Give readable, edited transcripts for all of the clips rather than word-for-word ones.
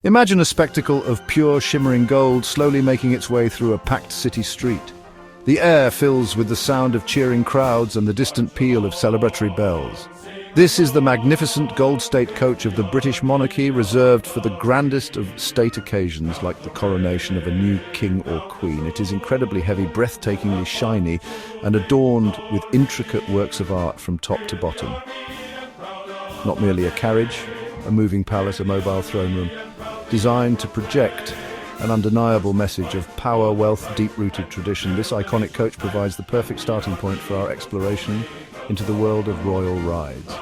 Imagine a spectacle of pure shimmering gold slowly making its way through a packed city street. The air fills with the sound of cheering crowds and the distant peal of celebratory bells. This is the magnificent gold state coach of the British monarchy, reserved for the grandest of state occasions like the coronation of a new king or queen. It is incredibly heavy, breathtakingly shiny, and adorned with intricate works of art from top to bottom. Not merely a carriage, a moving palace, a mobile throne room, designed to project an undeniable message of power, wealth, deep-rooted tradition. This iconic coach provides the perfect starting point for our exploration into the world of royal rides.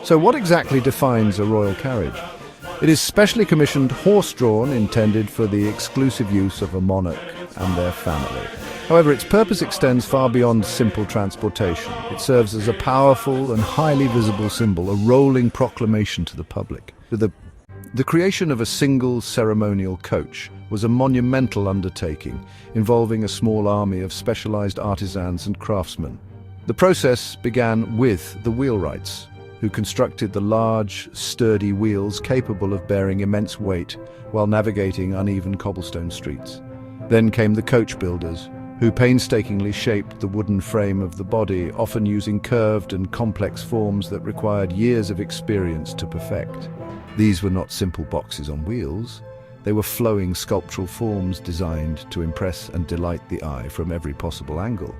So what exactly defines a royal carriage? It is specially commissioned horse-drawn, intended for the exclusive use of a monarch and their family. However, its purpose extends far beyond simple transportation. It serves as a powerful and highly visible symbol, a rolling proclamation to the public. The creation of a single ceremonial coach was a monumental undertaking, involving a small army of specialized artisans and craftsmen. The process began with the wheelwrights, who constructed the large, sturdy wheels capable of bearing immense weight while navigating uneven cobblestone streets. Then came the coach builders, who painstakingly shaped the wooden frame of the body, often using curved and complex forms that required years of experience to perfect. These were not simple boxes on wheels. They were flowing sculptural forms designed to impress and delight the eye from every possible angle.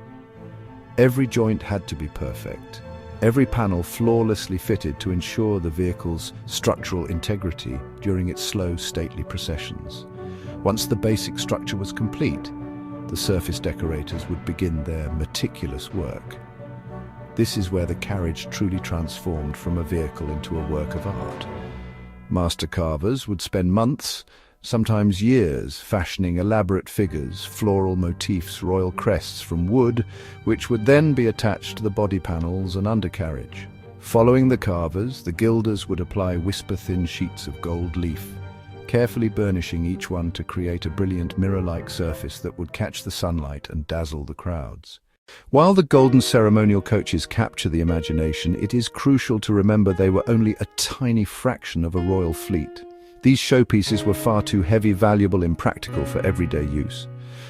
Every joint had to be perfect, every panel flawlessly fitted to ensure the vehicle's structural integrity during its slow, stately processions. Once the basic structure was complete, the surface decorators would begin their meticulous work. This is where the carriage truly transformed from a vehicle into a work of art. Master carvers would spend months, sometimes years, fashioning elaborate figures, floral motifs, royal crests from wood, which would then be attached to the body panels and undercarriage. Following the carvers, the gilders would apply whisper-thin sheets of gold leaf, carefully burnishing each one to create a brilliant mirror-like surface that would catch the sunlight and dazzle the crowds. While the golden ceremonial coaches capture the imagination, it is crucial to remember they were only a tiny fraction of a royal fleet. These showpieces were far too heavy, valuable, impractical for everyday use.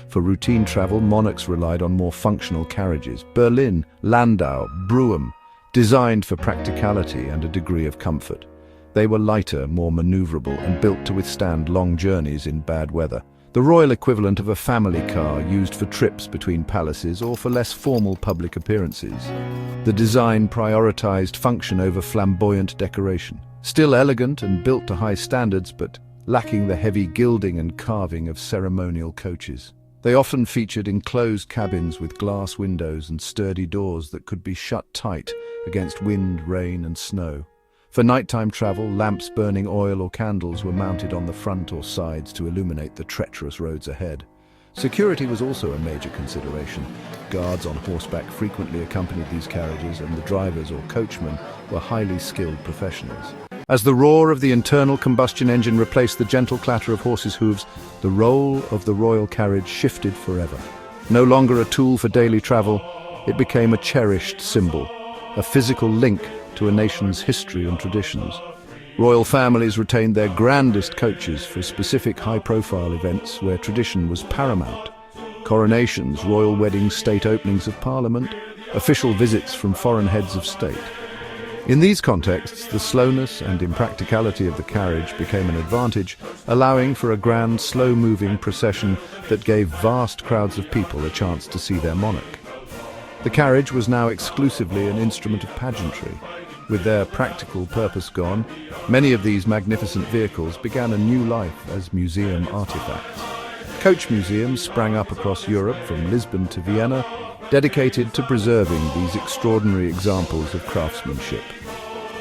For routine travel, monarchs relied on more functional carriages: Berlin, Landau, Brougham, designed for practicality and a degree of comfort. They were lighter, more maneuverable, and built to withstand long journeys in bad weather. The royal equivalent of a family car used for trips between palaces or for less formal public appearances. The design prioritized function over flamboyant decoration. Still elegant and built to high standards, but lacking the heavy gilding and carving of ceremonial coaches. They often featured enclosed cabins with glass windows and sturdy doors that could be shut tight against wind, rain, and snow. For nighttime travel, lamps burning oil or candles were mounted on the front or sides to illuminate the treacherous roads ahead. Security was also a major consideration. Guards on horseback frequently accompanied these carriages, and the drivers or coachmen were highly skilled professionals. As the roar of the internal combustion engine replaced the gentle clatter of horses' hooves, the role of the royal carriage shifted forever. No longer a tool for daily travel, it became a cherished symbol, a physical link to a nation's history and traditions. Royal families retained their grandest coaches for specific high-profile events where tradition was paramount: coronations, royal weddings, state openings of parliament, official visits from foreign heads of state. In these contexts, the slowness and impracticality of the carriage became an advantage, allowing for a grand, slow-moving procession that gave vast crowds of people a chance to see their monarch. The carriage was now exclusively an instrument of pageantry. With their practical purpose gone, many of these magnificent vehicles began a new life as museum artifacts. Coach museums sprang up across Europe, from Lisbon to Vienna, dedicated to preserving these extraordinary examples of craftsmanship.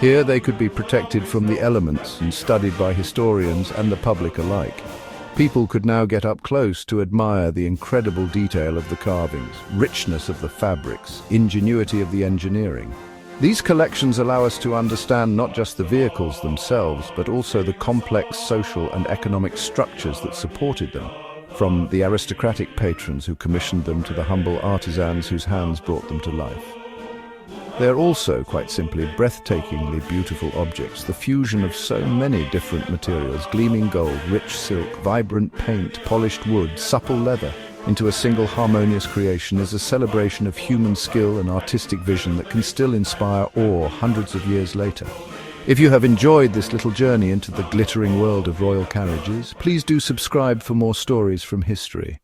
Here they could be protected from the elements and studied by historians and the public alike. People could now get up close to admire the incredible detail of the carvings, richness of the fabrics, ingenuity of the engineering. These collections allow us to understand not just the vehicles themselves, but also the complex social and economic structures that supported them, from the aristocratic patrons who commissioned them to the humble artisans whose hands brought them to life. They're also, quite simply, breathtakingly beautiful objects, the fusion of so many different materials, gleaming gold, rich silk, vibrant paint, polished wood, supple leather, into a single harmonious creation is a celebration of human skill and artistic vision that can still inspire awe hundreds of years later. If you have enjoyed this little journey into the glittering world of royal carriages, please do subscribe for more stories from history.